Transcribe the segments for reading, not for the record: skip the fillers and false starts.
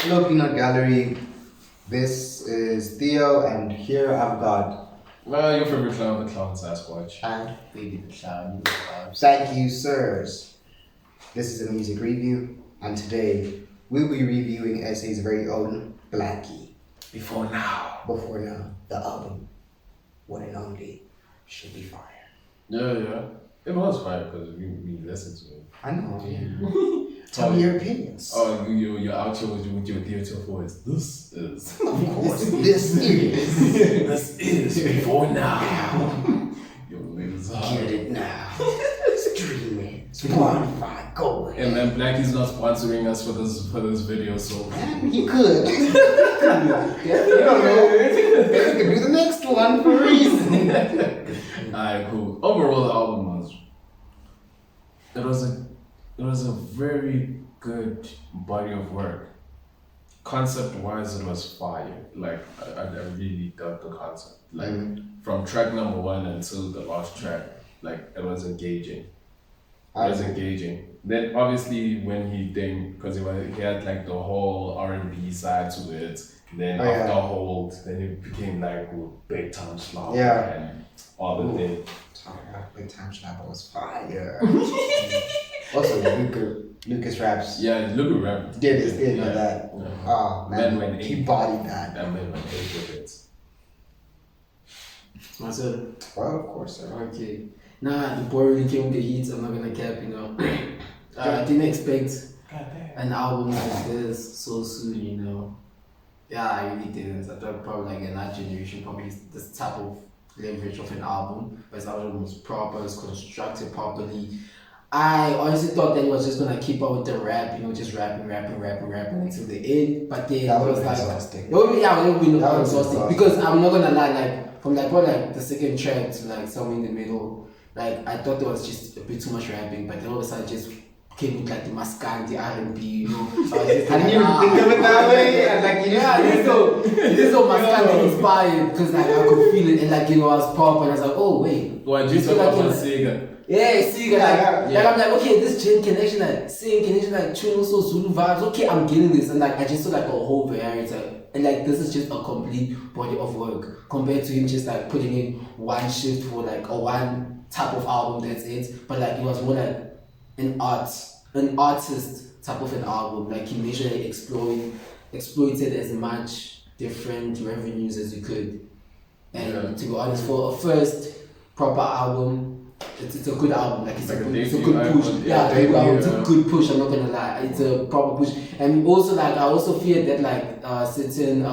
Hello, Peanut Gallery. This is Theo, and here I've got. Well, your favorite clown, the clown Sasquatch. And baby the clown. Thank you, sirs. This is a music review, and today we'll be reviewing SA's very own Blxckie. Before now, the album, one and only, should be fire. Yeah. It was fire because we listened to it. I know. Yeah. Tell me your opinions. Oh, you're out here with your theater voice. This is. Of course, this is. This is Before Now. Yo, niggas Get it now. Stream it. Spotify, go ahead. And then Blxckie's not sponsoring us for this video, so. Man, he could. You don't know. Maybe we could do the next one for a reason. Alright, cool. Overall, the album it was a very good body of work. Concept-wise, it was fire. Like I really dug the concept. Like from track number 1 until the last track, like it was engaging. Then obviously when because he had like the whole R&B side to it. Then after Hold, then it became like Big Time Slap and all the things. Big Time Slap was fire. Also, Lucas raps. Yeah, Lucas rap. Did know that. Yeah. Oh man, he bodied that. That man went 8 with it. It's my turn. Well, of course, sir. Okay. Nah, the boy really came with the heat, so I'm not gonna cap, I didn't expect an album like this so soon, Yeah, I really didn't. I thought probably like another generation probably this type of leverage of an album, but his album was proper, it's constructed properly. I honestly thought that he was just gonna keep up with the rap, just rapping until the end. But then that it was like exhausting. It would be exhausting because I'm not gonna lie, like from like probably like the second track to like somewhere in the middle, like I thought there was just a bit too much rapping, but then all of a sudden just came with like the Maskandi R&B, So I didn't even think of it that way. And like this is so Maskandi inspired because like I could feel it and like I was pop and I was like, oh wait. Why do you talk about Sega? Yeah, see, like I'm like, okay, this Jane can actually like sing, can actually like tune also Zulu vibes. Okay, I'm getting this, and like I just saw like a whole variety, and like this is just a complete body of work compared to him just like putting in one shift for like a one type of album. That's it. But like it was more like an artist type of an album. Like he made sure he exploited as much different revenues as you could. And to be honest, for a first proper album. It's a good album, like it's a good push. It's a good push, I'm not gonna lie. It's a proper push. And also like I also feared that like certain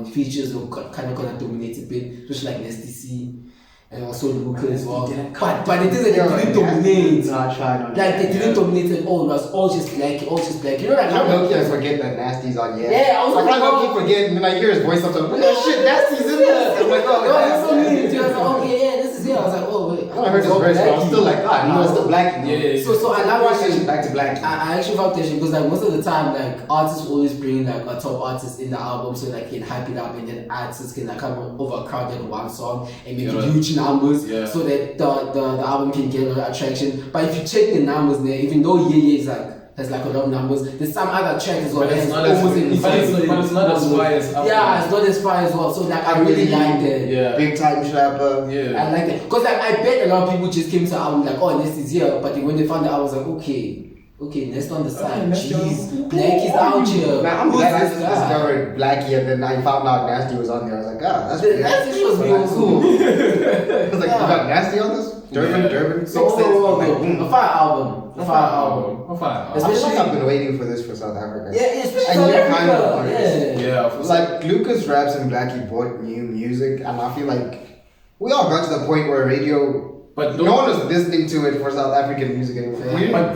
features were kind of gonna dominate a bit, especially like Nasty C and also Luca as well. But it didn't dominate. They didn't dominate at all. It was all just black. You know, like I don't forget that Nasty's on. Yeah, I was like, I keep forgetting, and I hear his voice sometimes. Like, oh shit, Nasty's in this. I'm like, that's so neat. I was like, okay, yeah, this is here. I was like, oh wait. I heard his verse, but I'm still like, God, no, it's still Blxckie. Yeah. So I love watching back to Blxckie. I actually found that because like most of the time, like artists always bring like a top artist in the album, so like can hype it up, and then artists can like come overcrowd one song and make huge numbers, so that the album can get a lot of attraction. But if you check the numbers there, even though Yeah is like has like a lot of numbers, there's some other tracks as well. But it's not as fire as yeah, it's not as fire as well. So like I really like that. Yeah. Big Time Slapper. Yeah. I like that. Because like I bet a lot of people just came to the album like, oh, Nest is here. But then when they found the album, I was like, okay, Nest on the side. Jeez, Blxckie's out here. Man, I'm glad I discovered Blxckie and then I found out Nasty was on there. I was like, that's pretty Nasty was real cool. I was like, you got Nasty on this? Durban. A fire album. Especially I've been waiting for this for South Africa. Yeah, especially South Africa. Yeah. Like Lucas raps and Blxckie brought new music, and I feel like we all got to the point where radio. But no one was listening to it for South African music anymore.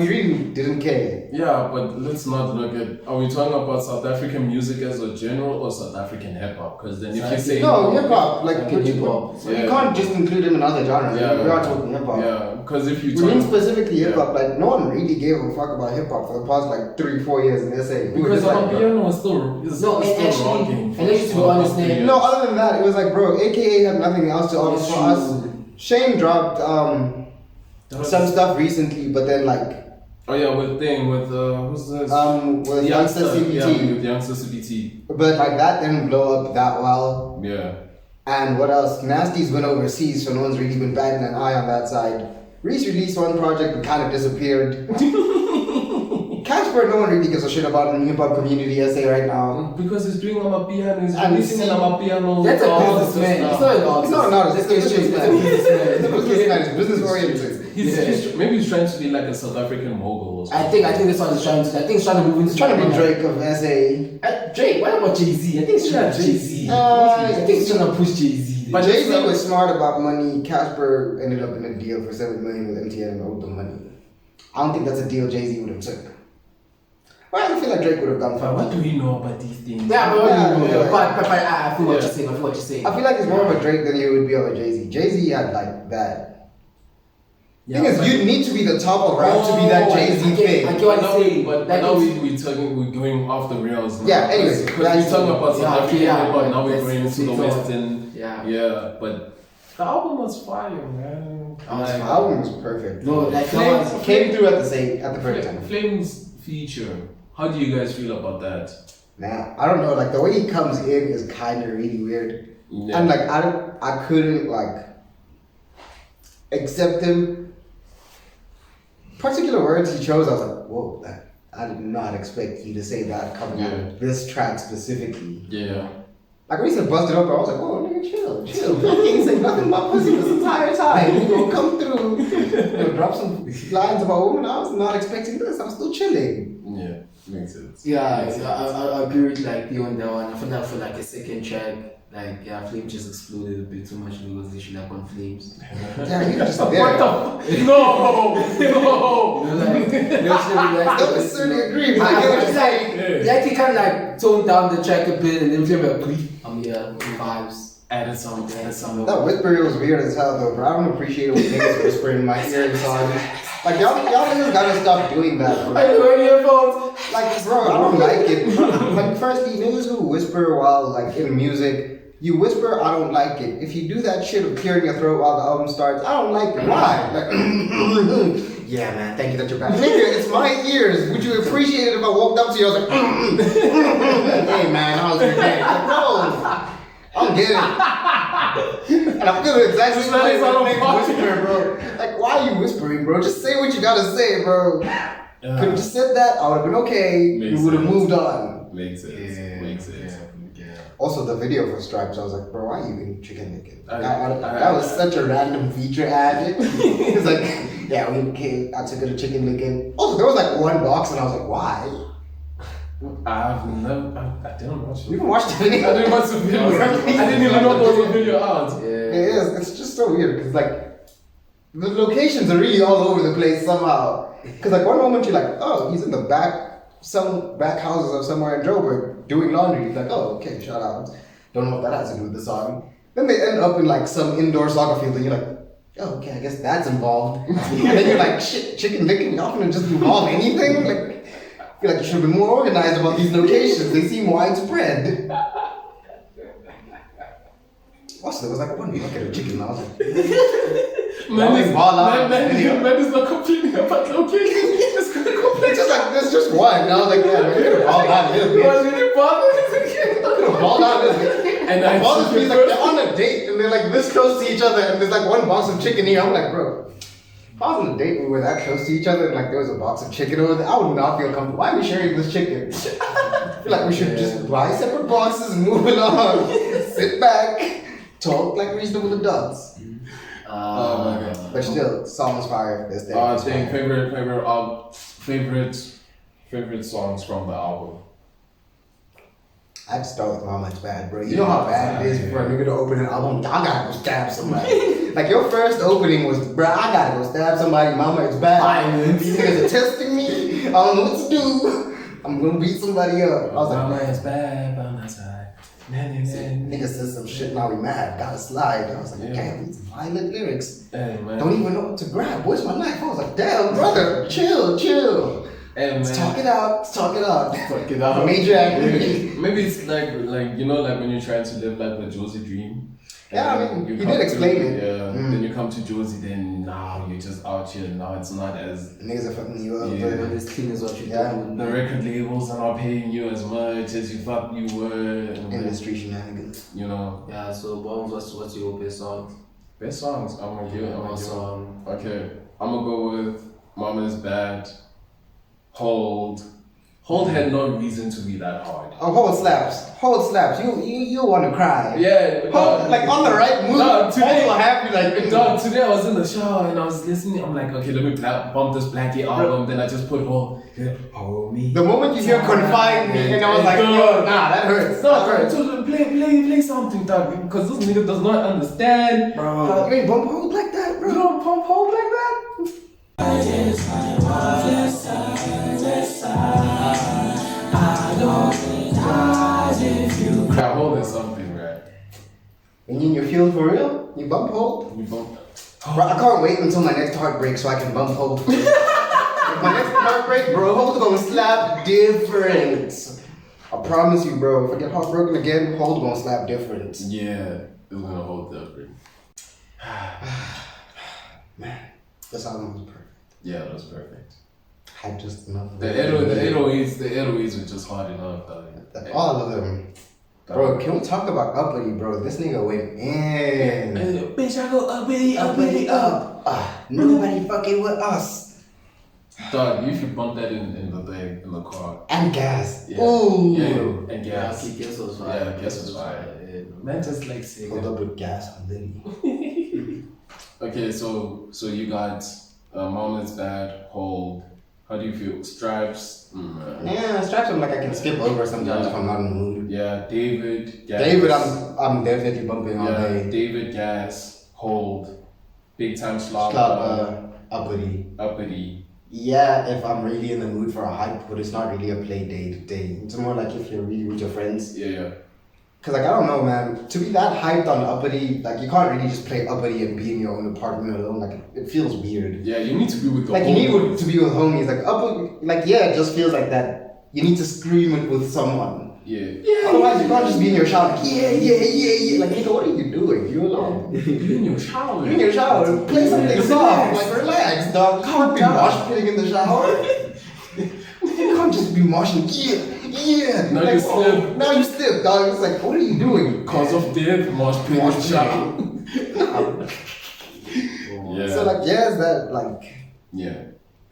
We really didn't care. Yeah, but let's not look at. Are we talking about South African music as a general or South African hip hop? Because then if you say hip hop, like hip hop, you can't just include him in other genres. Yeah, we are talking hip hop. Yeah, because if you mean specifically hip hop, like no one really gave a fuck about hip hop for the past like 3-4 years in SA. Because Amapiano was still rocking. And actually, to be honest, no, other than that, it was like, bro, AKA had nothing else to offer for us. Shane dropped some stuff recently, but then like Oh yeah, with who's this? With Youngster CBT. Yeah, with Youngster CBT. But like that didn't blow up that well. Yeah. And what else? Nasty's went overseas, so no one's really been batting an eye on that side. Reese released one project and kind of disappeared. Casper, no one really gives a shit about in the hip hop community essay right now. Because he's doing Amapiano, he's And releasing an Amapiano. That's a businessman. It's not an artist. No, no, Let's it's get straight. a businessman. It's a businessman. It's business oriented. Maybe he's trying to be like a South African mogul or I something. think this one is trying to. I think he's trying to move into. He's trying to be Drake of essay. Drake. Why not Jay-Z? I think he's trying to Jay-Z. I think he's trying to push Jay-Z. But Jay-Z was smart about money. Casper ended up in a deal for $7 million with MTN and owed them money. I don't think that's a deal Jay-Z would have took. Well, I feel like Drake would have gone for What do we know about these things? Yeah, but I feel what Yeah. you're saying. I feel what you're saying. I feel like it's more of a Drake than you would be of a Jay-Z. Jay-Z had like that. Thing is, you need to be the top of rap to be that Jay-Z thing. I get what Now you're saying. but Like, now it's- we're going off the rails now. Yeah, anyways, Because we're talking about South African yeah, hip hop, now we're let's- going into the let's Western. Yeah. But the album was fire, man. The album was perfect. No, like Flames- Came through at the perfect time. Flames feature. How do you guys feel about that? Nah, I don't know. Like the way he comes in is kind of really weird. Yeah. And like I couldn't like accept him. Particular words he chose, I was like, whoa, I did not expect you to say that coming out of this track specifically. Yeah. Like when he said busted up, I was like, whoa, nigga, chill. He ain't say nothing about pussy this entire time. You gonna come through, drop some lines about women. I was not expecting this. I'm still chilling. Yeah, makes sense. Yeah, I agree with like you on that one. I feel like for like a second track, like yeah, Flames just exploded a bit too much because they should like on Flames. Yeah, you just there. What the? No! I don't necessarily agree, but I get what you're saying. They actually kind of like toned down the track a bit and then Flame agree. Yeah, vibes. Added some. That whispering was weird as hell though, bro. I don't appreciate it when niggas whispering in my ear and songs. Like y'all niggas gotta stop doing that, bro. Are you wearing earphones? Like, bro, I don't like it. Like, firstly, niggas who whisper while like in music, you whisper, I don't like it. If you do that shit of clearing your throat while the album starts, I don't like it. Why? Like, yeah, man, thank you that you're back. Nigga, it's my ears. Would you appreciate it if I walked up to you? I was like, hey, man, how's your day? Like, no, I'm getting it. And I feel exactly the way niggas whisper, bro. Like, why are you whispering, bro? Just say what you gotta say, bro. Could have just said that, I would have been okay. Makes We would have sense. moved on. Makes sense. Makes sense. Also, the video for Stripes, I was like, bro, why are you eating chicken licking? I- That was such a random feature added. It's like, yeah, I took it to chicken licking. Also, there was like one box, and I was like, why? I didn't watch You it. can watch the video. I didn't watch the video. I didn't even know there was a video out. It is. It's just so weird because like the locations are really all over the place somehow. Because like one moment you're like, oh, he's in the some back houses of somewhere in Joburg doing laundry. He's like, oh, okay, shout out. Don't know what that has to do with the song. Then they end up in like some indoor soccer field, and you're like, oh, okay, I guess that's involved. And then you're like, shit, chicken licking, y'all gonna just involve anything? Like, I feel like you should have been more organized about these locations. They seem widespread. Also, there was like one bucket of chicken. I was like, Man is not complaining about location. It's gonna complain. it's just like, there's just one. And I was like, yeah, man, you could have balled out a little bit. Could have balled out a little bit. And Like, all this means like they're on a date and they're like this close to each other and there's like one box of chicken here. I'm like, bro, if I was on a date and we were that close to each other and like there was a box of chicken over there, I would not feel comfortable. Why are we sharing this chicken? I feel like we should just buy separate boxes and move along. Sit back, talk like reasonable adults. Oh my god. But still, song's fire. This day. I think favorite songs from the album. I had to start with Mama It's Bad, bro. You know how bad it is for a nigga to open an album? I gotta go stab somebody. Like your first opening was, bro, I gotta go stab somebody. Mama It's Bad. These niggas are testing me. I don't know what to do. I'm gonna beat somebody up. I was like, Mama is bad by my side. nigga said some shit, now we mad. Gotta slide. I was like, damn, these violent lyrics. Hey, man. Don't even know what to grab. Where's my knife? I was like, damn, brother, chill. Hey, man. Let's talk it out. Let's talk it out. Fuck it out. Major activity. Maybe it's like you know, like when you're trying to live like the Josie dream. Yeah, I mean, he did explain it. Yeah. Then you come to Josie, then now you're just out here. Now it's not as Niggas are fucking you up. Yeah. But When it's clean as what you do. the record labels are not paying you as much as you thought you were. industry shenanigans. You know. Yeah, so Bones, what's your best song? Best songs. I'm gonna give. Song. Okay, I'm gonna go with Mama is Bad. Hold. Hold had no reason to be that hard. Oh, hold slaps. Hold slaps. You want to cry. Yeah. Hold, like on the right move. Dog, today, hold will have you like. dog, today I was in the shower and I was listening. I'm like, okay, let me bump this Blxckie album. Then I just put Hold Me. The moment you hear Confine Me, and I was like, yo, nah, that hurts. Dog, play something, dog, because this nigga does not understand. Bro, you ain't bump hold like that, bro. You don't pump hold like that? I hold is something, right? When you in your field for real, you bump hold. You bump. Bro, I can't wait until my next heartbreak so I can bump hold. If my next heartbreak, bro, hold gonna slap different. I promise you, bro. If I get heartbroken again, hold gonna slap different. Yeah, it's gonna hold different. Man, this album was perfect. Yeah, that was perfect. Had just enough. The 808s were just hard enough, dog. All of them. Bro, can we talk about uppity, bro? This nigga went in. Bitch, I go uppity up. Nobody fucking with us. Dog, you should bump that in the car. And gas. Yeah. Ooh. Yeah, and gas. Yeah, Guess was fine. Yeah, Guess was fire. Man just like singing. Hold up with gas on Liddy. Okay, so you got Mama's Bad, Hold. How do you feel? Stripes. Yeah, Stripes I'm like I can skip over sometimes if I'm not in the mood. Yeah, David. Gas. David, I'm definitely bumping all day. David, Gas, Hold, Big Time Slobber, Uppity. Yeah, if I'm really in the mood for a hype, but it's not really a play day to day. It's more like if you're really with your friends. Yeah. Cause like I don't know, man. To be that hyped on uppity, like you can't really just play uppity and be in your own apartment alone. Like it feels weird. Yeah, you need to be with the like you need to be with homies. Like uppity, like yeah, it just feels like that. You need to scream it with someone. Yeah. Otherwise, you can't just be in your shower. Like, yeah. Like nigga, what are you doing? You alone. You're in your shower. You're in your shower. Play something soft. Like relax, dog. You can't be mosh pitting in the shower. You can't just be moshing. Yeah. Now like, you slip. Now you slip, dog. It's like, what are you doing? Cause of death, mosh pit in the shower. Yeah. So like, yeah, is that like? Yeah.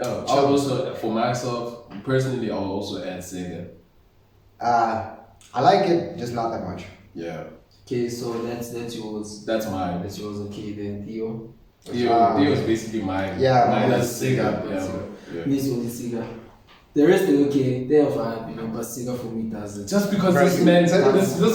I'll also, for myself, personally, I'll also add Sega. I like it, just not that much. Yeah. Okay, so that's yours. That's mine. That's yours. Okay, then Theo. Theo is basically mine. Yeah, mine is Sega. Sega. Yeah. Me's only Sega. The rest are okay. They are fine, but Sega for me doesn't. Just because this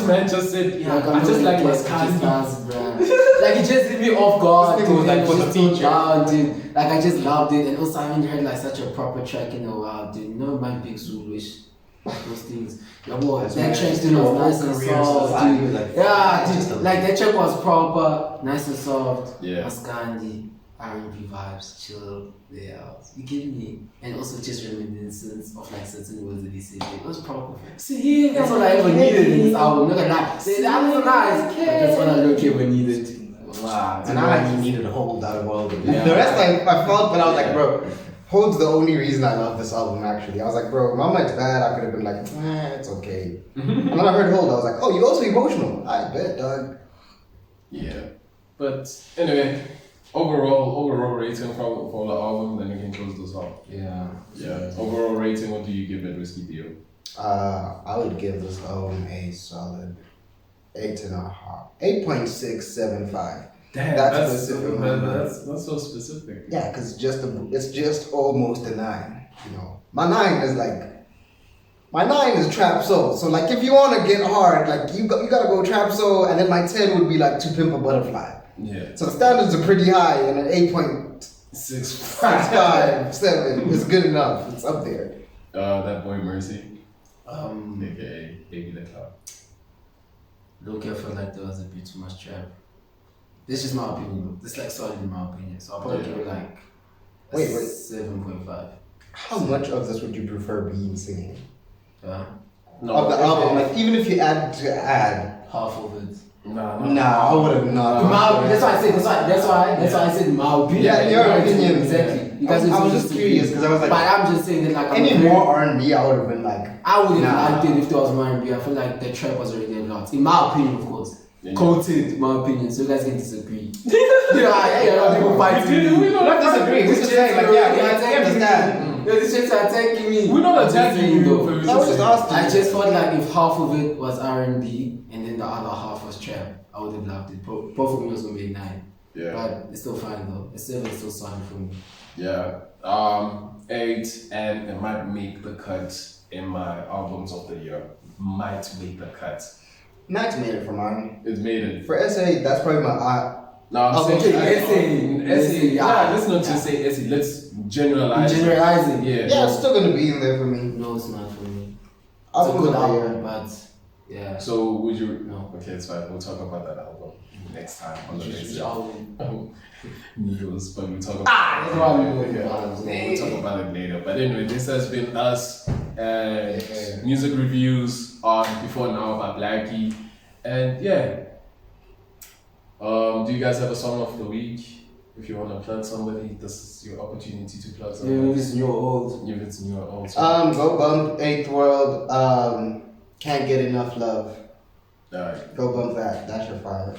man just said, Yeah, I just like my Scandi. Scandi. Like it just hit me off guard. This nigga was like It for was the just so feature. loud, dude. Like I just loved it, and also I haven't heard like such a proper track in a while, dude. You know my big Zuluish. Those things. Yeah, boy, that track dude was nice and soft, dude. Yeah, dude, like that track was proper, nice and soft. Yeah. Scandi, R&B vibes, chill, yeah. You get me? And also just reminiscence of like certain words that he said. It was proper. See, That's what I ever needed in this album. Not gonna lie. The album was nice, but that's what I look ever needed. Wow. And I like needed a hold out of all of it. Yeah. The rest I felt, but I was like, bro, Hold's the only reason I love this album actually. I was like, bro, Mama It's Bad, I could have been like, it's okay. And then I heard Hold, I was like, oh, you also emotional. I bet, dog. Yeah. But anyway, overall rating for the album, then we can close this off. Yeah. Yeah. Overall rating, what do you give it, Whiskey Theo? I would give this album a solid 8.5. 8.675. Damn, That's that's specific. so specific. Yeah, because it's just almost a 9, you know. My 9 is Trap Soul. So like if you want to get hard, like you gotta go Trap Soul, and then my 10 would be like To Pimp a Butterfly. Yeah. So the standards are pretty high, and an 8.65, 7 is good enough. It's up there. That boy Mercy. AKA Baby the Cloud. Look, I felt like there was a bit too much trap. This is my opinion. This is like solid in my opinion. So I'll probably give it like Wait. 7.5. How much of this would you prefer being singing? No, Of the album, like even if you add to add. Half of it. Nah, I would have not. That's why I said. That's why I said in my opinion. Yeah, in your opinion. Exactly. You guys I was just curious because I was like, but I'm just saying that like any more R&B, I would have been like, I would have liked it if there was more R&B. I feel like the trap was already a lot. In my opinion, of course. Quoted, my opinion. So you guys can disagree. People fighting. We don't disagree. We're just saying like, we understand. These chicks are attacking me. We're not attacking you though. I was just asking. I just felt like if half of it was R&B and then the other half was trap, I would have loved it. Both of them was gonna be a 9. Yeah. But it's still fine though. It's still fine for me. Yeah. 8, and it might make the cut in my albums of the year. Might make the cut. Max made it for mine. It's made it. For SA, that's probably my No, I'm saying essay. Yeah, let's not just say essay. Let's generalize. Generalizing. Yeah. it's still gonna be in there for me. No, it's not for me. It's a Album good of the album, year. but yeah. So would you? No. Okay, it's fine. We'll talk about that album next time on the next Which album? Needles, but we'll talk about that's what I'm We'll talk about it later. But anyway, this has been us music reviews on Before Now by Blxckie. And yeah. Do you guys have a song of the week? If you want to plug somebody, this is your opportunity to plug somebody. Yeah, it's new or old. If it's new or old. Go bump 8th World. Can't Get Enough Love. Alright. Go bump that. That's your fire.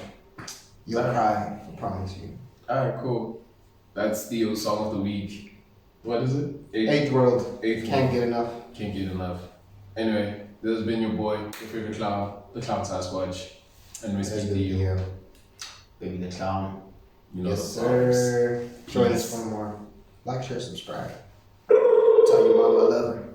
You'll cry. I promise you. Alright, cool. That's the song of the week. What is it? 8th World. 8th Can't Get Enough. Can't get enough. Anyway, this has been your boy, your favorite clown, the Clown Sasquatch, and Mr. D. Baby the Clown. You know Yes, the vibes. sir. Join us for more. Like, share, subscribe. Tell your mama I love her.